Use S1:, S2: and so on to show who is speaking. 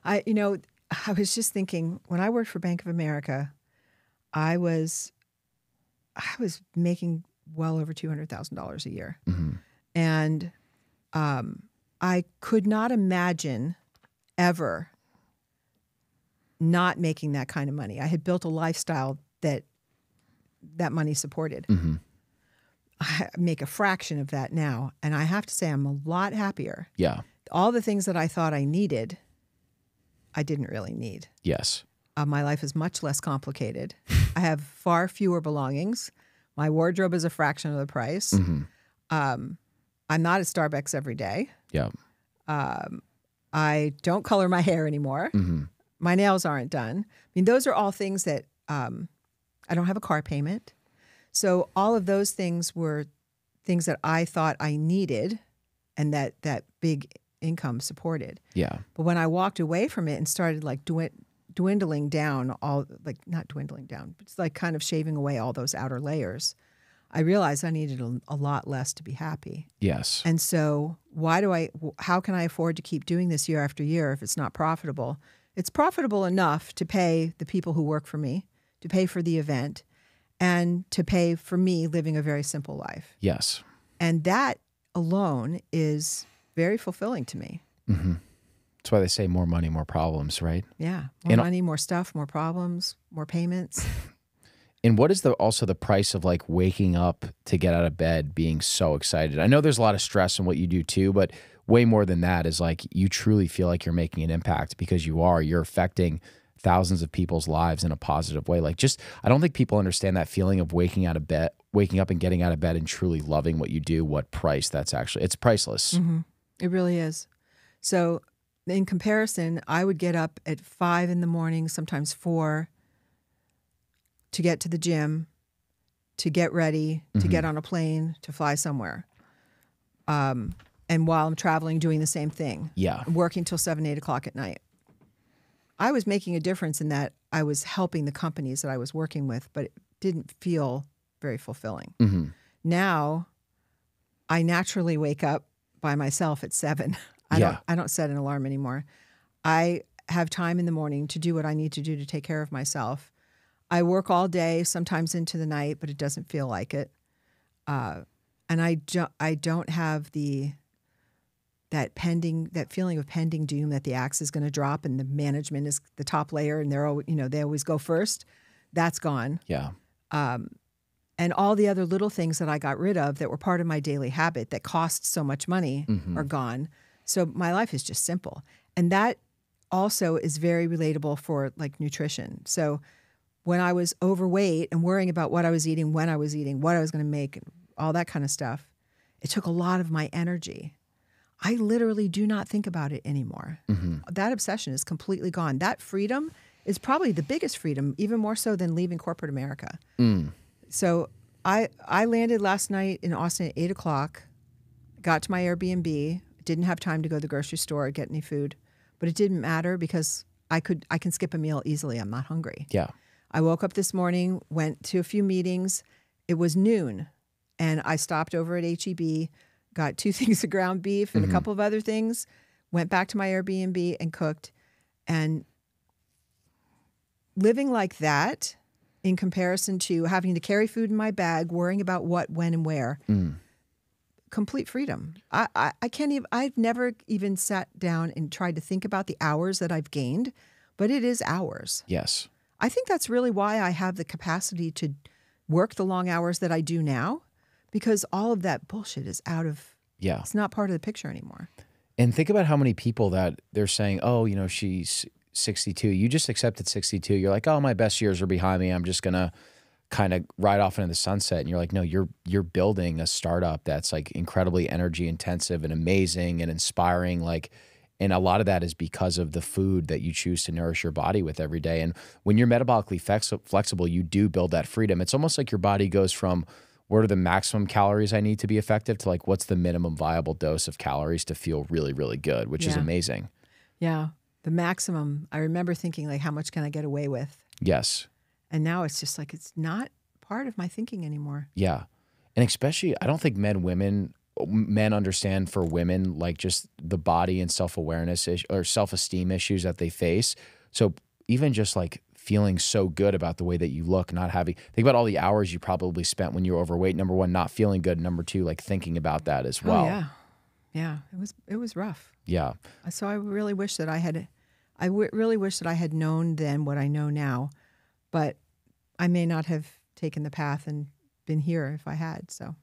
S1: I was just thinking when I worked for Bank of America, I was making well over $200,000 a year.
S2: Mm-hmm.
S1: And I could not imagine ever not making that kind of money. I had built a lifestyle that money supported.
S2: Mm-hmm.
S1: I make a fraction of that now. And I have to say I'm a lot happier.
S2: Yeah.
S1: All the things that I thought I needed, I didn't really need.
S2: Yes.
S1: My life is much less complicated. I have far fewer belongings. My wardrobe is a fraction of the price.
S2: Mm-hmm.
S1: I'm not at Starbucks every day.
S2: Yeah.
S1: I don't color my hair anymore.
S2: Mm-hmm.
S1: My nails aren't done. I mean, those are all things that I don't have a car payment. So all of those things were things that I thought I needed and that big income supported.
S2: Yeah.
S1: But when I walked away from it and started like dwindling down not dwindling down, but it's like kind of shaving away all those outer layers, I realized I needed a lot less to be happy.
S2: Yes.
S1: And so how can I afford to keep doing this year after year if it's not profitable? It's profitable enough to pay the people who work for me, to pay for the event, and to pay for me living a very simple life.
S2: Yes.
S1: And that alone is very fulfilling to me.
S2: Mm-hmm. That's why they say more money, more problems, right?
S1: Yeah. More money, more stuff, more problems, more payments.
S2: And what is also the price of like waking up to get out of bed, being so excited? I know there's a lot of stress in what you do too, but way more than that is like you truly feel like you're making an impact because you're affecting thousands of people's lives in a positive way. Like I don't think people understand that feeling of waking up and getting out of bed and truly loving what you do, what price it's priceless.
S1: Mm-hmm. It really is. So in comparison, I would get up at 5 in the morning, sometimes 4, to get to the gym, to get ready, to get on a plane, to fly somewhere. And while I'm traveling, doing the same thing.
S2: Yeah.
S1: Working till 7, 8 o'clock at night. I was making a difference in that I was helping the companies that I was working with, but it didn't feel very fulfilling.
S2: Mm-hmm.
S1: Now, I naturally wake up by myself at 7. I don't set an alarm anymore. I have time in the morning to do what I need to do to take care of myself. I work all day, sometimes into the night, but it doesn't feel like it. And I don't have that feeling of pending doom that the axe is going to drop and the management is the top layer and they always go first. That's gone.
S2: Yeah.
S1: And all the other little things that I got rid of that were part of my daily habit that cost so much money are gone. So my life is just simple. And that also is very relatable for like nutrition. So when I was overweight and worrying about what I was eating, when I was eating, what I was going to make, and all that kind of stuff, it took a lot of my energy. I literally do not think about it anymore. Mm-hmm. That obsession is completely gone. That freedom is probably the biggest freedom, even more so than leaving corporate America. Mm. So I landed last night in Austin at 8 o'clock, got to my Airbnb, didn't have time to go to the grocery store or get any food, but it didn't matter because I can skip a meal easily. I'm not hungry.
S2: Yeah.
S1: I woke up this morning, went to a few meetings. It was noon, and I stopped over at H-E-B, got 2 things of ground beef and a couple of other things, went back to my Airbnb and cooked. And living like that in comparison to having to carry food in my bag, worrying about what, when, and where, complete freedom. I can't even, I've never even sat down and tried to think about the hours that I've gained, but it is hours.
S2: Yes.
S1: I think that's really why I have the capacity to work the long hours that I do now, because all of that bullshit is it's not part of the picture anymore.
S2: And think about how many people that they're saying, oh, she's 62. You just accepted 62. You're like, oh, my best years are behind me. I'm just going to kind of ride off into the sunset. And you're like, no, you're building a startup that's like incredibly energy intensive and amazing and inspiring. And a lot of that is because of the food that you choose to nourish your body with every day. And when you're metabolically flexible, you do build that freedom. It's almost like your body goes from what are the maximum calories I need to be effective to like what's the minimum viable dose of calories to feel really, really good, which is amazing. Yeah.
S1: The maximum, I remember thinking like, how much can I get away with?
S2: Yes.
S1: And now it's just like, it's not part of my thinking anymore.
S2: Yeah. And especially, I don't think men, women men understand for women, like just the body and self-awareness or self-esteem issues that they face. So even just like feeling so good about the way that you look, not having, think about all the hours you probably spent when you were overweight. Number one, not feeling good. Number two, like thinking about that as well.
S1: Oh, yeah. Yeah. It was rough.
S2: Yeah.
S1: So I really wish that really wish that I had known then what I know now, but I may not have taken the path and been here if I had, so.